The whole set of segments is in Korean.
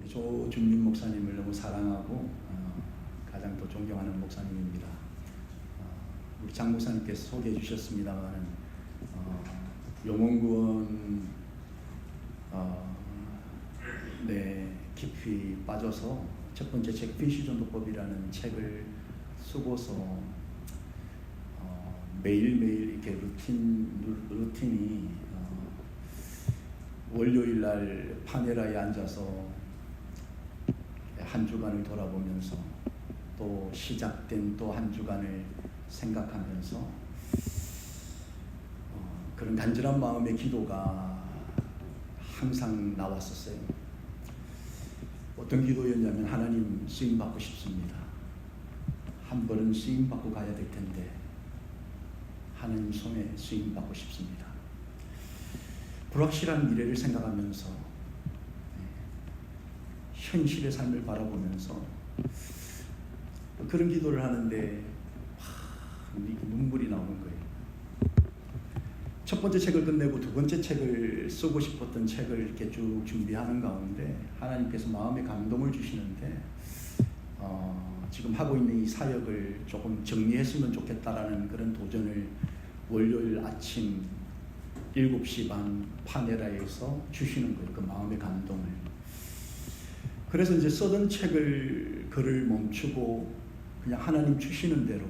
조준민 목사님을 너무 사랑하고 가장 또 존경하는 목사님입니다. 우리 장 목사님께서 소개해 주셨습니다만 용원구원 깊이 빠져서 첫 번째 책 비시전도법이라는 책을 쓰고서 매일매일 이렇게 루틴이 월요일 날 파네라에 앉아서 한 주간을 돌아보면서 또 시작된 또 한 주간을 생각하면서 그런 간절한 마음의 기도가 항상 나왔었어요. 어떤 기도였냐면, 하나님 쓰임 받고 싶습니다. 한 번은 쓰임 받고 가야 될 텐데 하나님 손에 쓰임 받고 싶습니다. 불확실한 미래를 생각하면서 현실의 삶을 바라보면서 그런 기도를 하는데 눈물이 나오는 거예요. 첫 번째 책을 끝내고 두 번째 책을 쓰고 싶었던 책을 이렇게 쭉 준비하는 가운데 하나님께서 마음에 감동을 주시는데 지금 하고 있는 이 사역을 조금 정리했으면 좋겠다라는 그런 도전을 월요일 아침 7시 반 파네라에서 주시는 거예요. 그 마음의 감동을. 그래서 이제 쓰던 글을 멈추고 그냥 하나님 주시는 대로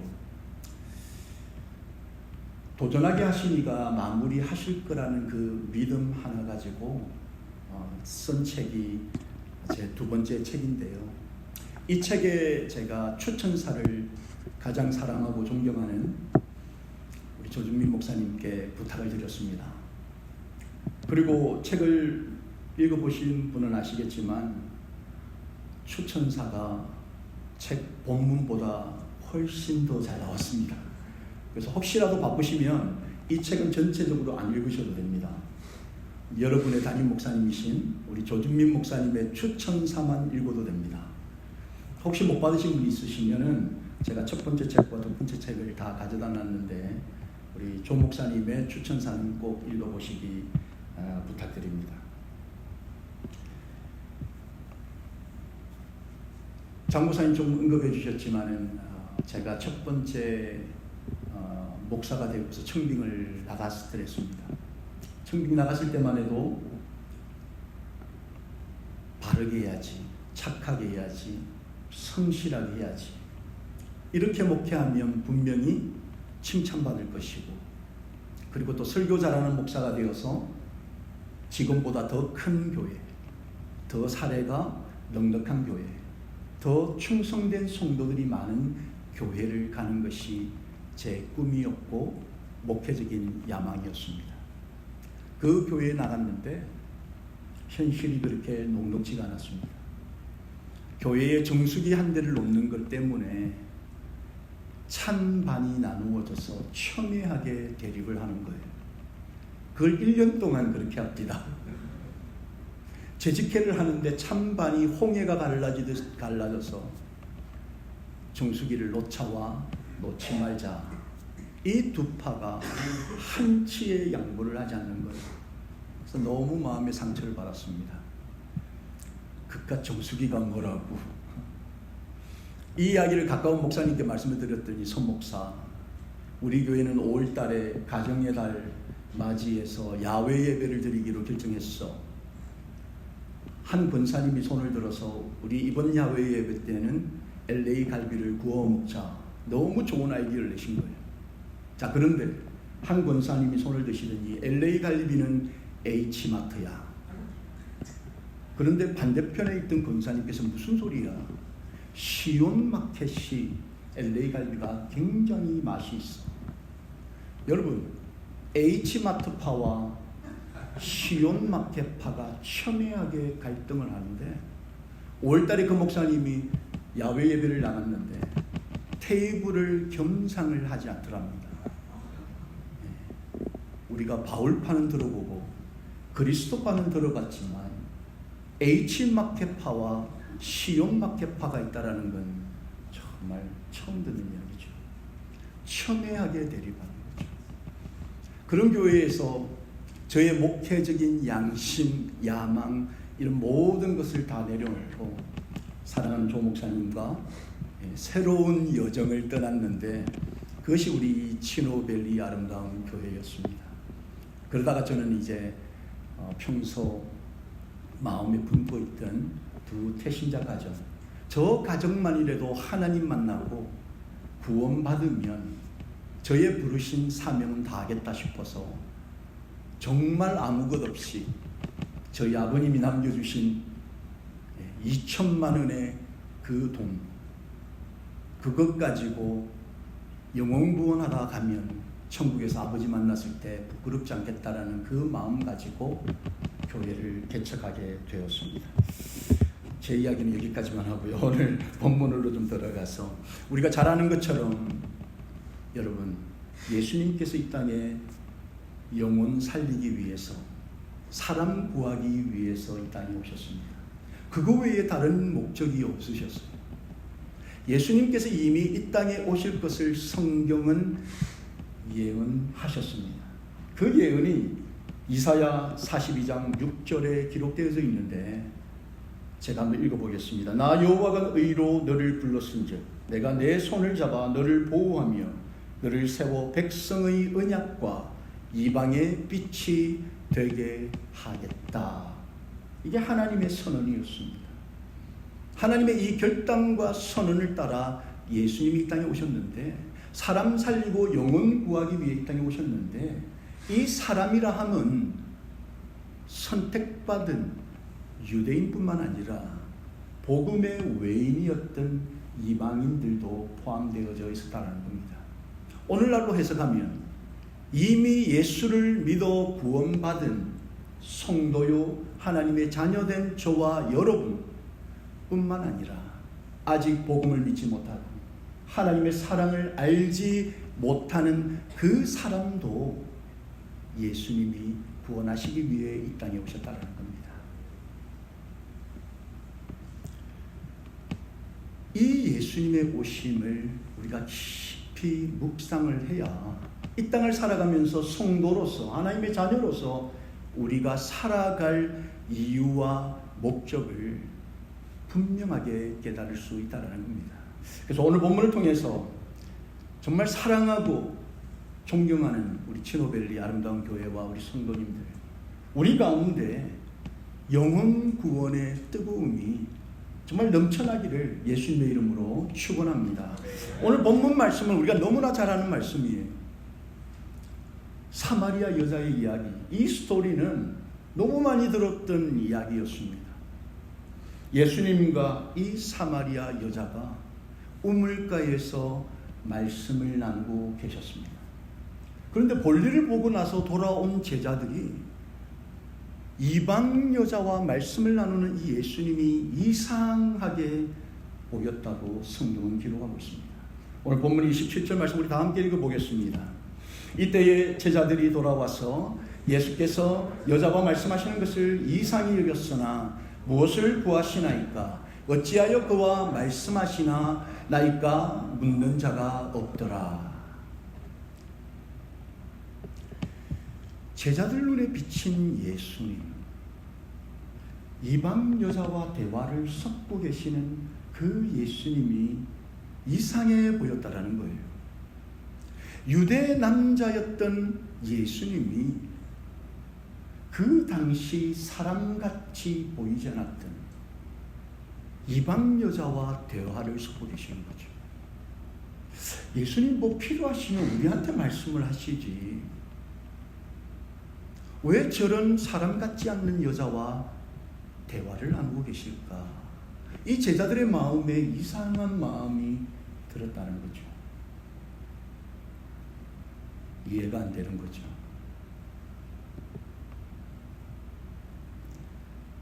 도전하게 하시니까 마무리하실 거라는 그 믿음 하나 가지고 쓴 책이 제 두 번째 책인데요. 이 책에 제가 추천사를 가장 사랑하고 존경하는 우리 조준민 목사님께 부탁을 드렸습니다. 그리고 책을 읽어보신 분은 아시겠지만 추천사가 책 본문보다 훨씬 더 잘 나왔습니다. 그래서 혹시라도 바쁘시면 이 책은 전체적으로 안 읽으셔도 됩니다. 여러분의 담임 목사님이신 우리 조준민 목사님의 추천사만 읽어도 됩니다. 혹시 못 받으신 분 있으시면은 제가 첫 번째 책과 두 번째 책을 다 가져다 놨는데 우리 조 목사님의 추천사는 꼭 읽어보시기 부탁드립니다. 장 목사님 좀 언급해 주셨지만은 제가 첫 번째 목사가 되고서 청빙을 나갔을 때였습니다. 청빙 나갔을 때만 해도 바르게 해야지, 착하게 해야지, 성실하게 해야지, 이렇게 목회하면 분명히 칭찬받을 것이고, 그리고 또 설교 잘하는 목사가 되어서 지금보다 더 큰 교회, 더 사례가 넉넉한 교회, 더 충성된 성도들이 많은 교회를 가는 것이 제 꿈이었고 목회적인 야망이었습니다. 그 교회에 나갔는데 현실이 그렇게 녹록지가 않았습니다. 교회의 정수기 한 대를 놓는 것 때문에 찬반이 나누어져서 첨예하게 대립을 하는 거예요. 그걸 1년 동안 그렇게 합니다. 재직회를 하는데 찬반이 홍해가 갈라지듯 갈라져서 정수기를 놓자와 놓지 말자, 이 두 파가 한치의 양보를 하지 않는 거예요. 그래서 너무 마음의 상처를 받았습니다. 그깟 정수기가 뭐라고. 이 이야기를 가까운 목사님께 말씀을 드렸더니, 손 목사, 우리 교회는 5월 달에 가정의 달 맞이해서 야외 예배를 드리기로 결정했어. 한 권사님이 손을 들어서 우리 이번 야외 예배 때는 LA 갈비를 구워 먹자, 너무 좋은 아이디어를 내신 거예요. 자, 그런데 한 권사님이 손을 드시더니 LA 갈비는 H마트야. 그런데 반대편에 있던 권사님께서 무슨 소리야? 시온마켓이 LA 갈비가 굉장히 맛이 있어. 여러분, H마트파와 시온마켓파가 첨예하게 갈등을 하는데 5월달에 그 목사님이 야외 예배를 나갔는데 테이블을 겸상을 하지 않더랍니다. 우리가 바울파는 들어보고 그리스도파는 들어봤지만 H마켓파와 시온마켓파가 있다는 건 정말 처음 듣는 이야기죠. 첨예하게 대립하는 거죠. 그런 교회에서 저의 목회적인 양심, 야망, 이런 모든 것을 다 내려놓고 사랑하는 조 목사님과 새로운 여정을 떠났는데 그것이 우리 치노밸리 아름다운 교회였습니다. 그러다가 저는 이제 평소 마음에 품고 있던 두 태신자 가정, 저 가정만이라도 하나님 만나고 구원받으면 저의 부르신 사명은 다하겠다 싶어서 정말 아무 것 없이 저희 아버님이 남겨주신 2천만 원의 그 돈, 그것 가지고 영혼구원하다 가면 천국에서 아버지 만났을 때 부끄럽지 않겠다라는 그 마음 가지고 교회를 개척하게 되었습니다. 제 이야기는 여기까지만 하고요. 오늘 본문으로 좀 들어가서 우리가 잘 아는 것처럼 여러분, 예수님께서 이 땅에 영혼 살리기 위해서, 사람 구하기 위해서 이 땅에 오셨습니다. 그거 외에 다른 목적이 없으셨어요. 예수님께서 이미 이 땅에 오실 것을 성경은 예언하셨습니다. 그 예언이 이사야 42장 6절에 기록되어져 있는데 제가 한번 읽어보겠습니다. 나 여호와가 의로 너를 불렀은즉 내가 내 손을 잡아 너를 보호하며 너를 세워 백성의 언약과 이방의 빛이 되게 하겠다. 이게 하나님의 선언이었습니다. 하나님의 이 결단과 선언을 따라 예수님이 이 땅에 오셨는데, 사람 살리고 영혼 구하기 위해 이 땅에 오셨는데, 이 사람이라 함은 선택받은 유대인뿐만 아니라 복음의 외인이었던 이방인들도 포함되어져 있었다는 겁니다. 오늘날로 해석하면 이미 예수를 믿어 구원받은 성도요 하나님의 자녀된 저와 여러분 뿐만 아니라 아직 복음을 믿지 못하고 하나님의 사랑을 알지 못하는 그 사람도 예수님이 구원하시기 위해 이 땅에 오셨다는 겁니다. 이 예수님의 오심을 우리가 깊이 묵상을 해야 이 땅을 살아가면서 성도로서, 하나님의 자녀로서 우리가 살아갈 이유와 목적을 분명하게 깨달을 수 있다는 겁니다. 그래서 오늘 본문을 통해서 정말 사랑하고 존경하는 우리 치노밸리 아름다운 교회와 우리 성도님들, 우리 가운데 영혼 구원의 뜨거움이 정말 넘쳐나기를 예수님의 이름으로 축원합니다. 오늘 본문 말씀은 우리가 너무나 잘 아는 말씀이에요. 사마리아 여자의 이야기, 이 스토리는 너무 많이 들었던 이야기였습니다. 예수님과 이 사마리아 여자가 우물가에서 말씀을 나누고 계셨습니다. 그런데 볼일을 보고 나서 돌아온 제자들이 이방 여자와 말씀을 나누는 이 예수님이 이상하게 보였다고 성경은 기록하고 있습니다. 오늘 본문 27절 말씀 우리 다 함께 읽어보겠습니다. 이때에 제자들이 돌아와서 예수께서 여자와 말씀하시는 것을 이상히 여겼으나 무엇을 구하시나이까? 어찌하여 그와 말씀하시나이까? 묻는 자가 없더라. 제자들 눈에 비친 예수님, 이방 여자와 대화를 섞고 계시는 그 예수님이 이상해 보였다라는 거예요. 유대 남자였던 예수님이 그 당시 사람같이 보이지 않았던 이방 여자와 대화를 섞고 계시는 거죠. 예수님 뭐 필요하시면 우리한테 말씀을 하시지, 왜 저런 사람 같지 않는 여자와 대화를 나누고 계실까? 이 제자들의 마음에 이상한 마음이 들었다는 거죠. 이해가 안 되는 거죠.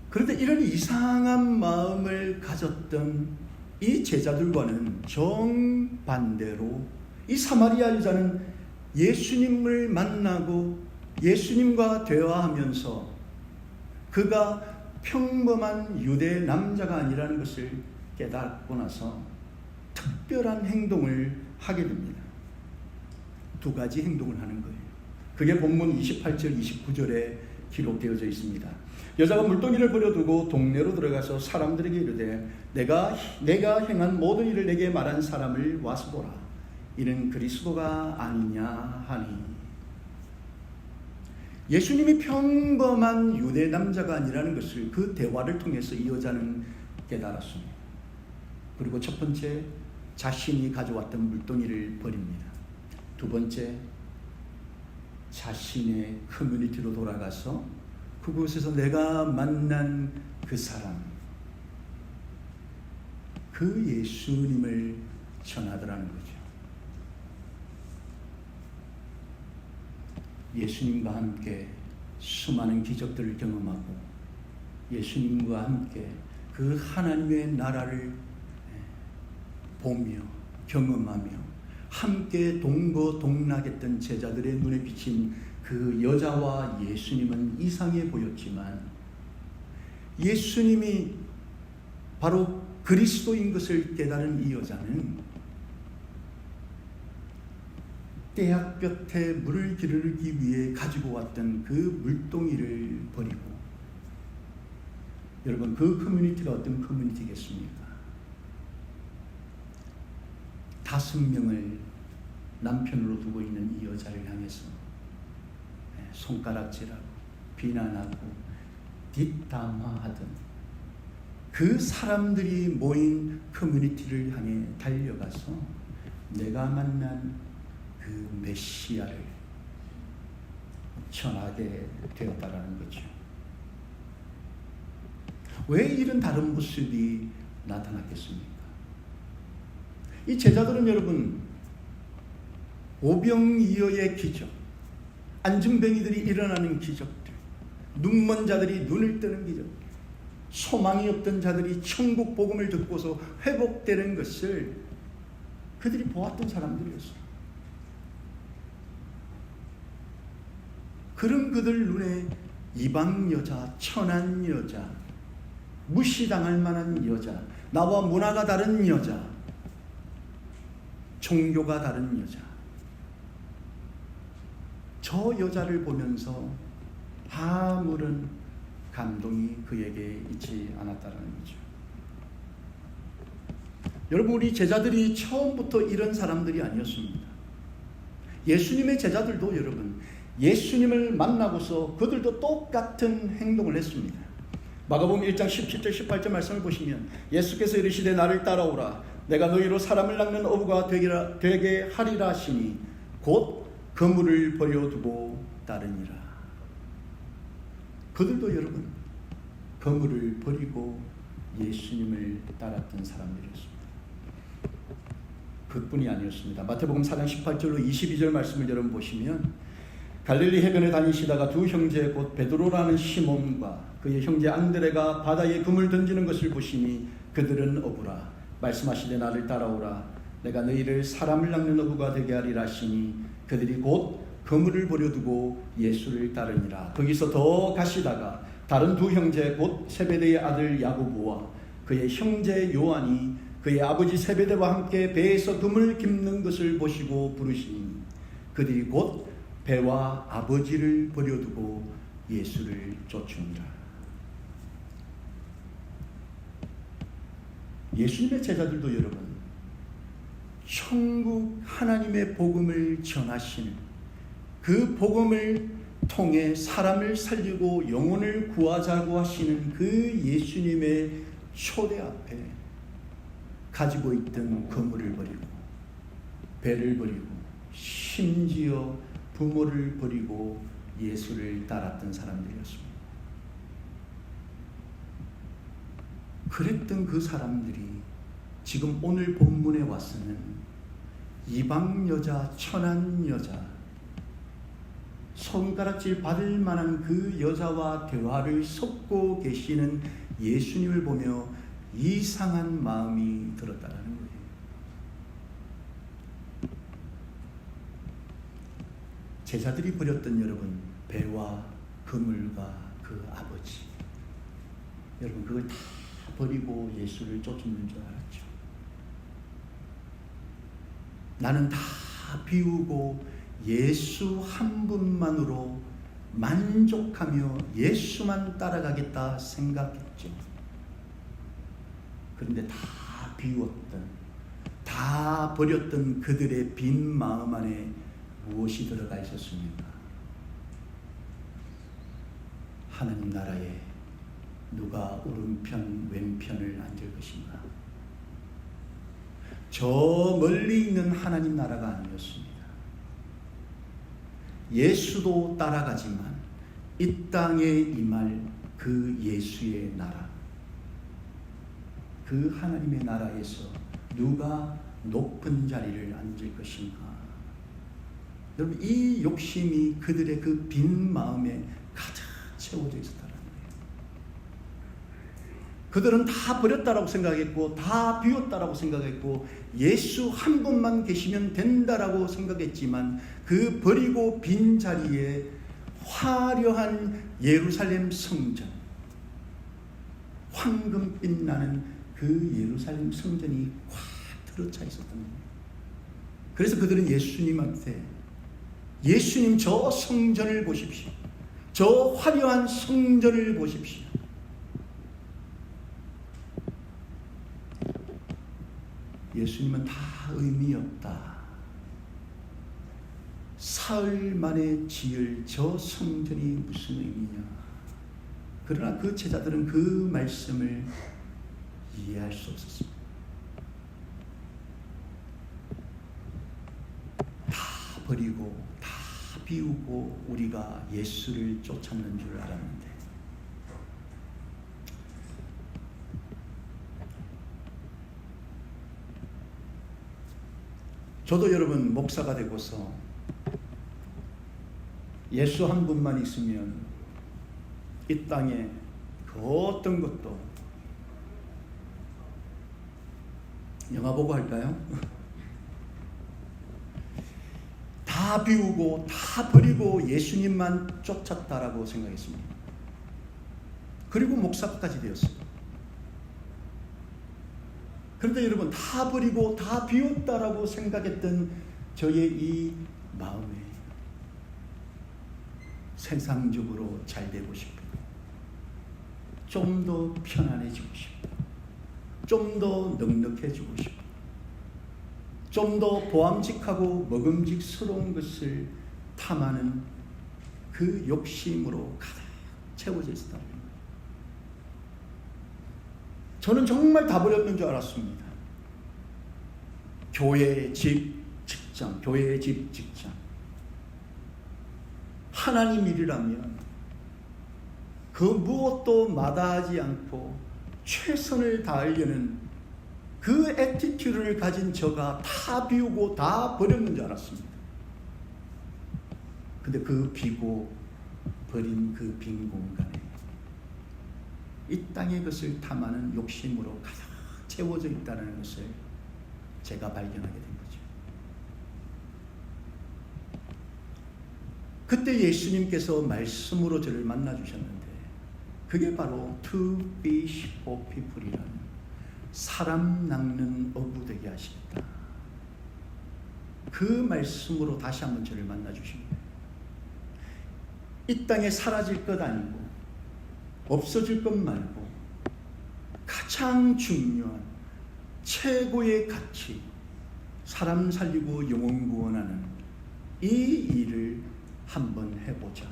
그런데 이런 이상한 마음을 가졌던 이 제자들과는 정반대로 이 사마리아 여자는 예수님을 만나고 예수님과 대화하면서 그가 평범한 유대 남자가 아니라는 것을 깨닫고 나서 특별한 행동을 하게 됩니다. 두 가지 행동을 하는 거예요. 그게 본문 28절 29절에 기록되어져 있습니다. 여자가 물동이를 버려두고 동네로 들어가서 사람들에게 이르되 내가 행한 모든 일을 내게 말한 사람을 와서 보라. 이는 그리스도가 아니냐 하니. 예수님이 평범한 유대 남자가 아니라는 것을 그 대화를 통해서 이 여자는 깨달았습니다. 그리고 첫 번째, 자신이 가져왔던 물동이를 버립니다. 두 번째, 자신의 커뮤니티로 돌아가서 그곳에서 내가 만난 그 사람, 그 예수님을 전하더라는 거죠. 예수님과 함께 수많은 기적들을 경험하고 예수님과 함께 그 하나님의 나라를 보며 경험하며 함께 동거동락했던 제자들의 눈에 비친 그 여자와 예수님은 이상해 보였지만 예수님이 바로 그리스도인 것을 깨달은 이 여자는 떼약볕에 물을 기르기 위해 가지고 왔던 그 물동이를 버리고, 여러분 그 커뮤니티가 어떤 커뮤니티겠습니까? 5명을 남편으로 두고 있는 이 여자를 향해서 손가락질하고 비난하고 뒷담화하던 그 사람들이 모인 커뮤니티를 향해 달려가서 내가 만난 그 메시아를 전하게 되었다라는 거죠. 왜 이런 다른 모습이 나타났겠습니까? 이 제자들은 여러분 오병이어의 기적, 안진뱅이들이 일어나는 기적들, 눈먼 자들이 눈을 뜨는 기적, 소망이 없던 자들이 천국 복음을 듣고서 회복되는 것을 그들이 보았던 사람들이었어요. 그런 그들 눈에 이방 여자, 천한 여자, 무시당할 만한 여자, 나와 문화가 다른 여자, 종교가 다른 여자, 저 여자를 보면서 아무런 감동이 그에게 있지 않았다는 거죠. 여러분, 우리 제자들이 처음부터 이런 사람들이 아니었습니다. 예수님의 제자들도 여러분 예수님을 만나고서 그들도 똑같은 행동을 했습니다. 마가복음 1장 17절 18절 말씀을 보시면 예수께서 이르시되 나를 따라오라 내가 너희로 사람을 낚는 어부가 되게 하리라 하시니 곧 그물을 버려두고 따르니라. 그들도 여러분 그물을 버리고 예수님을 따랐던 사람들이었습니다. 그뿐이 아니었습니다. 마태복음 4장 18절로 22절 말씀을 여러분 보시면 갈릴리 해변에 다니시다가 두 형제 곧 베드로라는 시몬과 그의 형제 안드레가 바다에 그물 던지는 것을 보시니 그들은 어부라. 말씀하시되 나를 따라오라 내가 너희를 사람을 낚는 어부가 되게 하리라 하시니 그들이 곧 그물을 버려두고 예수를 따르니라. 거기서 더 가시다가 다른 두 형제 곧 세베대의 아들 야고보와 그의 형제 요한이 그의 아버지 세베대와 함께 배에서 그물 깁는 것을 보시고 부르시니 그들이 곧 배와 아버지를 버려두고 예수를 쫓으니라. 예수님의 제자들도 여러분 천국 하나님의 복음을 전하시는 그 복음을 통해 사람을 살리고 영혼을 구하자고 하시는 그 예수님의 초대 앞에 가지고 있던 그물을 버리고 배를 버리고 심지어 부모를 버리고 예수를 따랐던 사람들이었습니다. 그랬던 그 사람들이 지금 오늘 본문에 와서는 이방 여자, 천한 여자, 손가락질 받을 만한 그 여자와 대화를 섞고 계시는 예수님을 보며 이상한 마음이 들었다는 거예요. 제자들이 버렸던 여러분 배와 그물과 그 아버지, 여러분 그걸 다 버리고 예수를 쫓는 줄 알았죠. 나는 다 비우고 예수 한 분만으로 만족하며 예수만 따라가겠다 생각했죠. 그런데 다 비웠던, 다 버렸던 그들의 빈 마음 안에 무엇이 들어가 있었습니까? 하나님 나라에 누가 오른편 왼편을 앉을 것인가? 저 멀리 있는 하나님 나라가 아니었습니다. 예수도 따라가지만 이 땅에 임할 그 예수의 나라, 그 하나님의 나라에서 누가 높은 자리를 앉을 것인가? 여러분, 이 욕심이 그들의 그 빈 마음에 가득 채워져 있었다는 거예요. 그들은 다 버렸다라고 생각했고, 다 비웠다라고 생각했고, 예수 한 분만 계시면 된다라고 생각했지만, 그 버리고 빈 자리에 화려한 예루살렘 성전, 황금빛 나는 그 예루살렘 성전이 꽉 들어차 있었던 거예요. 그래서 그들은 예수님한테, 예수님 저 성전을 보십시오. 저 화려한 성전을 보십시오. 예수님은 다 의미 없다. 사흘 만에 지을 저 성전이 무슨 의미냐. 그러나 그 제자들은 그 말씀을 이해할 수 없었습니다. 다 버리고 다 비우고 우리가 예수를 쫓았는 줄 알았는데, 저도 여러분 목사가 되고서 예수 한 분만 있으면 이 땅에 그 어떤 것도, 영화 보고 할까요? 다 비우고 다 버리고 예수님만 쫓았다라고 생각했습니다. 그리고 목사까지 되었습니다. 그런데 여러분, 다 버리고 다 비웠다라고 생각했던 저의 이 마음에 세상적으로 잘 되고 싶고, 좀 더 편안해지고 싶고, 좀 더 넉넉해지고 싶고, 좀 더 보암직하고 먹음직스러운 것을 탐하는 그 욕심으로 가득 채워져 있었다. 저는 정말 다 버렸는 줄 알았습니다. 교회, 집, 직장, 교회, 집, 직장. 하나님 일이라면 그 무엇도 마다하지 않고 최선을 다하려는 그 애티튜드를 가진 저가 다 비우고 다 버렸는 줄 알았습니다. 근데 그 비고 버린 그 빈 공간에 이 땅의 것을 탐하는 욕심으로 가득 채워져 있다는 것을 제가 발견하게 된 거죠. 그때 예수님께서 말씀으로 저를 만나주셨는데, 그게 바로 To Fish for People이라는, 사람 낚는 어부 되게 하시겠다, 그 말씀으로 다시 한번 저를 만나주신 거예요. 이 땅에 사라질 것 아니고 없어질 것 말고 가장 중요한 최고의 가치, 사람 살리고 영혼 구원하는 이 일을 한번 해보자,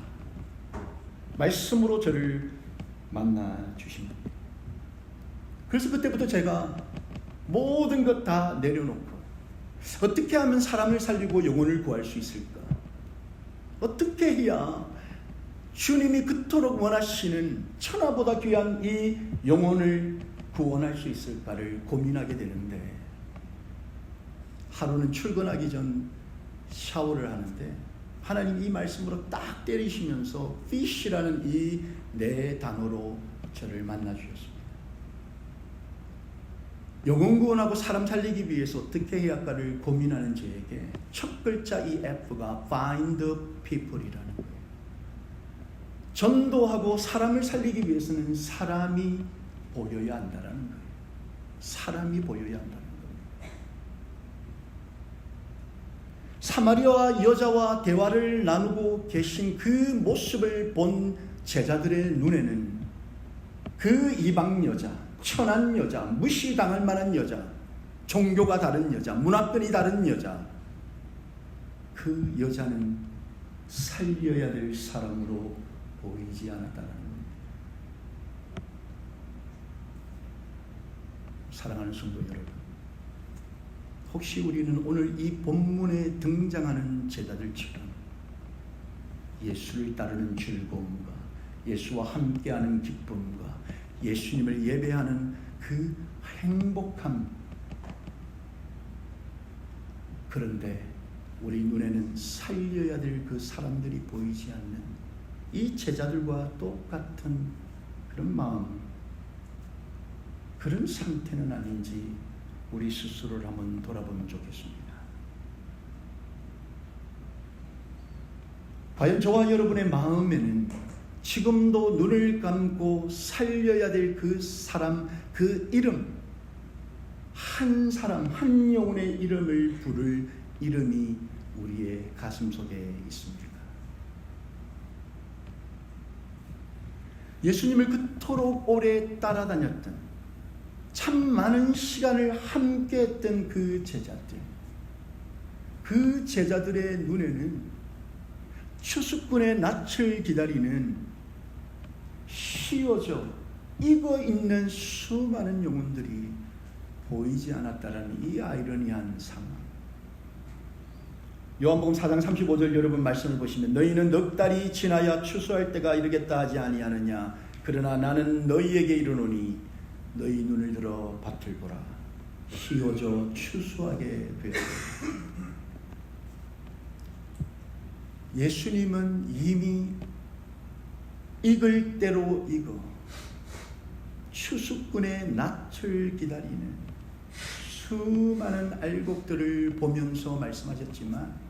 말씀으로 저를 만나 주신 겁니다. 그래서 그때부터 제가 모든 것 다 내려놓고, 어떻게 하면 사람을 살리고 영혼을 구할 수 있을까? 어떻게 해야 주님이 그토록 원하시는 천하보다 귀한 이 영혼을 구원할 수 있을까를 고민하게 되는데, 하루는 출근하기 전 샤워를 하는데 하나님 이 말씀으로 딱 때리시면서 fish라는 이 네 단어로 저를 만나 주셨습니다. 영혼 구원하고 사람 살리기 위해서 어떻게 해야 할까를 고민하는 저에게 첫 글자 이 F가 find people이라는 거예요. 전도하고 사람을 살리기 위해서는 사람이 보여야 한다는 거예요. 사람이 보여야 한다는 거예요. 사마리아 여자와 대화를 나누고 계신 그 모습을 본 제자들의 눈에는 그 이방 여자, 천한 여자, 무시당할 만한 여자, 종교가 다른 여자, 문화권이 다른 여자, 그 여자는 살려야 될 사람으로 보이지 않았다는 겁니다. 사랑하는 성도 여러분, 혹시 우리는 오늘 이 본문에 등장하는 제자들처럼 예수를 따르는 즐거움과 예수와 함께하는 기쁨과 예수님을 예배하는 그 행복함, 그런데 우리 눈에는 살려야 될 그 사람들이 보이지 않는 이 제자들과 똑같은 그런 마음, 그런 상태는 아닌지 우리 스스로를 한번 돌아보면 좋겠습니다. 과연 저와 여러분의 마음에는 지금도 눈을 감고 살려야 될 그 사람, 그 이름, 한 사람, 한 영혼의 이름을 부를 이름이 우리의 가슴 속에 있습니다. 예수님을 그토록 오래 따라다녔던, 참 많은 시간을 함께했던 그 제자들, 그 제자들의 눈에는 추수꾼의 낯을 기다리는 휘어져 익어 있는 수많은 영혼들이 보이지 않았다라는 이 아이러니한 상황. 요한복음 4장 35절 여러분 말씀을 보시면, 너희는 넉 달이 지나야 추수할 때가 이르겠다 하지 아니하느냐. 그러나 나는 너희에게 이르노니 너희 눈을 들어 밭을 보라. 휘어져 추수하게 되었다. 예수님은 이미 익을 대로 익어 추수꾼의 낯을 기다리는 수많은 알곡들을 보면서 말씀하셨지만,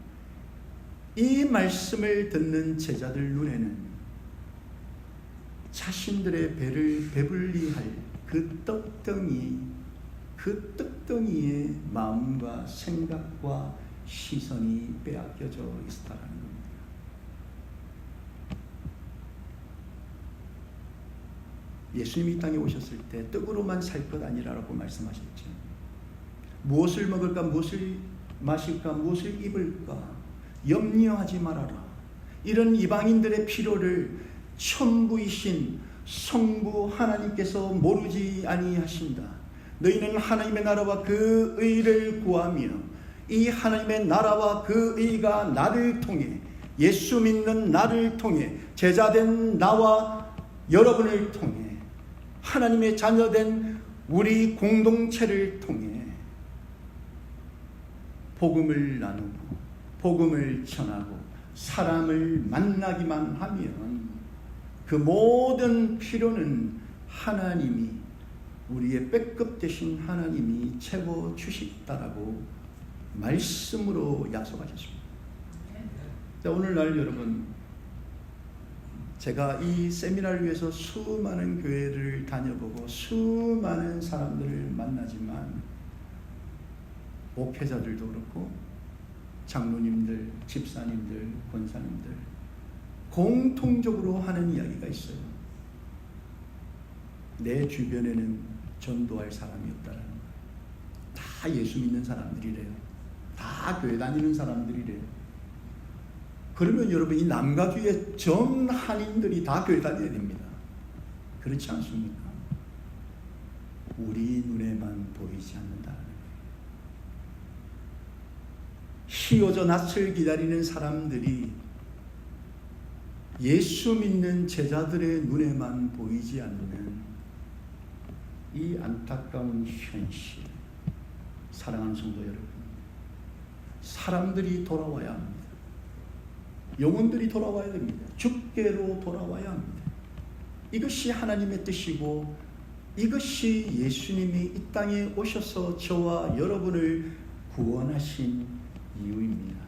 이 말씀을 듣는 제자들 눈에는 자신들의 배를 배불리 할 그 떡덩이의 마음과 생각과 시선이 빼앗겨져 있었다는 겁니다. 예수님이 이 땅에 오셨을 때 떡으로만 살 것 아니라고 말씀하셨죠. 무엇을 먹을까, 무엇을 마실까, 무엇을 입을까 염려하지 말아라. 이런 이방인들의 필요를 천부이신 성부 하나님께서 모르지 아니하신다. 너희는 하나님의 나라와 그 의를 구하며 이 하나님의 나라와 그 의가 나를 통해, 예수 믿는 나를 통해, 제자된 나와 여러분을 통해, 하나님의 자녀된 우리 공동체를 통해 복음을 나누고 복음을 전하고 사람을 만나기만 하면 그 모든 필요는 하나님이, 우리의 백급 되신 하나님이 채워주시겠다라고 말씀으로 약속하셨습니다. 오늘날 여러분, 제가 이 세미나를 위해서 수많은 교회를 다녀보고 수많은 사람들을 만나지만, 목회자들도 그렇고 장로님들, 집사님들, 권사님들 공통적으로 하는 이야기가 있어요. 내 주변에는 전도할 사람이 없다는 거예요. 다 예수 믿는 사람들이래요. 다 교회 다니는 사람들이래요. 그러면 여러분, 이 남과 뒤에 전 한인들이 다 교회 다녀야 됩니다. 그렇지 않습니까? 우리 눈에만 보이지 않는다는 거예요. 휘어져 낯을 기다리는 사람들이 예수 믿는 제자들의 눈에만 보이지 않는 이 안타까운 현실. 사랑하는 성도 여러분, 사람들이 돌아와야 합니다. 영혼들이 돌아와야 됩니다. 주께로 돌아와야 합니다. 이것이 하나님의 뜻이고, 이것이 예수님이 이 땅에 오셔서 저와 여러분을 구원하신 이유입니다.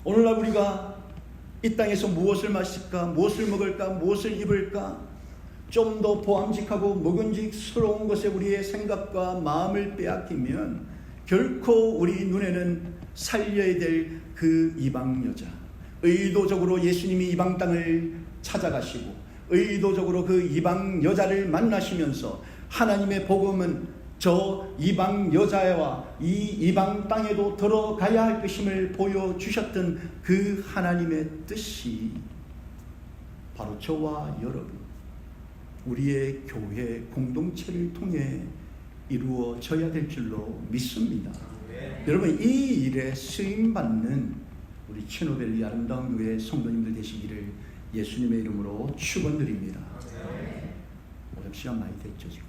오늘날 우리가 이 땅에서 무엇을 마실까, 무엇을 먹을까, 무엇을 입을까, 좀 더 보암직하고 먹음직스러운 것에 우리의 생각과 마음을 빼앗기면 결코 우리 눈에는 살려야 될 그 이방 여자, 의도적으로 예수님이 이방 땅을 찾아가시고 의도적으로 그 이방 여자를 만나시면서 하나님의 복음은 저 이방 여자와 이 이방 땅에도 들어가야 할 것임을 보여주셨던 그 하나님의 뜻이 바로 저와 여러분, 우리의 교회 공동체를 통해 이루어져야 될 줄로 믿습니다. 여러분, 이 일에 쓰임받는 우리 치노밸리 아름다운 교회 성도님들 되시기를 예수님의 이름으로 축원드립니다. 오늘 시간 많이 됐죠 지금?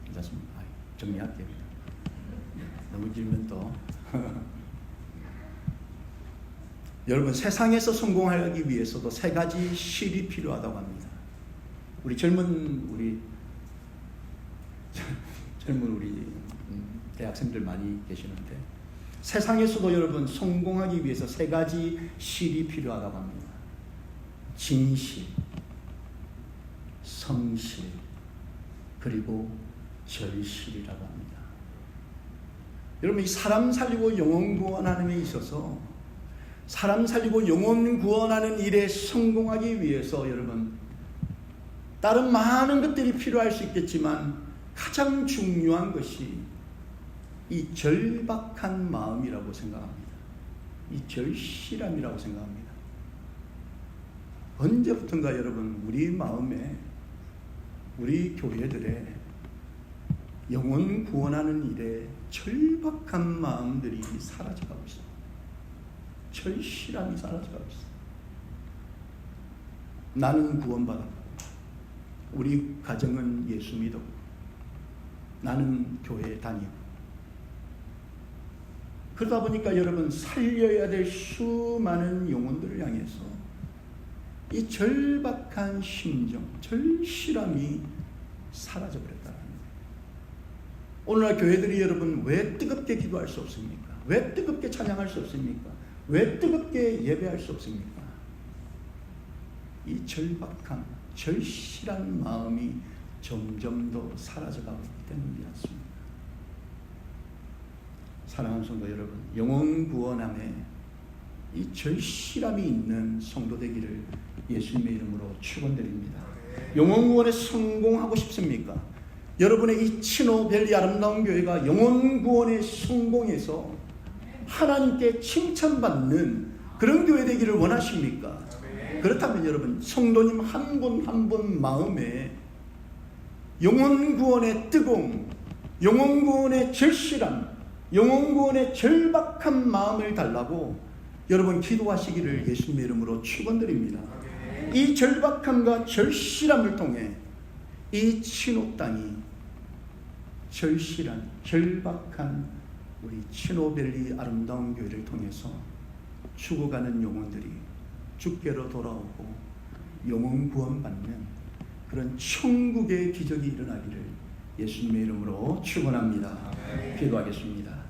괜찮습니다. 정리할게요. 너무 길면 또 여러분, 세상에서 성공하기 위해서도 세 가지 실이 필요하다고 합니다. 우리 젊은 대학생들 많이 계시는데, 세상에서도 여러분 성공하기 위해서 세 가지 실이 필요하다고 합니다. 진실, 성실, 그리고 절실이라고 합니다. 여러분, 이 사람 살리고 영혼 구원하는 데 있어서, 사람 살리고 영혼 구원하는 일에 성공하기 위해서 여러분, 다른 많은 것들이 필요할 수 있겠지만 가장 중요한 것이 이 절박한 마음이라고 생각합니다. 이 절실함이라고 생각합니다. 언제부턴가 여러분, 우리 마음에, 우리 교회들의 영혼 구원하는 일에 절박한 마음들이 사라져가고 있어요. 절실함이 사라져가고 있어요. 나는 구원받았고, 우리 가정은 예수 믿었고, 나는 교회에 다니고, 그러다 보니까 여러분, 살려야 될 수많은 영혼들을 향해서 이 절박한 심정, 절실함이 사라져버렸다는 거예요. 오늘날 교회들이 여러분, 왜 뜨겁게 기도할 수 없습니까? 왜 뜨겁게 찬양할 수 없습니까? 왜 뜨겁게 예배할 수 없습니까? 이 절박한, 절실한 마음이 점점 더 사라져가고 있기 때문이었습니다. 사랑하는 성도 여러분, 영혼 구원함에 이 절실함이 있는 성도 되기를 예수님의 이름으로 축원드립니다. 영혼 구원에 성공하고 싶습니까? 여러분의 이 치노밸리 아름다운 교회가 영혼 구원에 성공해서 하나님께 칭찬받는 그런 교회 되기를 원하십니까? 그렇다면 여러분, 성도님 한 분 한 분 마음에 영혼 구원의 뜨거움, 영혼 구원의 절실함, 영혼 구원의 절박한 마음을 달라고 여러분 기도하시기를 예수님의 이름으로 축원드립니다. 이 절박함과 절실함을 통해 이 치노 땅이 절실한, 절박한 우리 치노밸리 아름다운 교회를 통해서 죽어가는 영혼들이 주께로 돌아오고 영혼 구원받는 그런 천국의 기적이 일어나기를 예수님의 이름으로 축원합니다. 기도하겠습니다.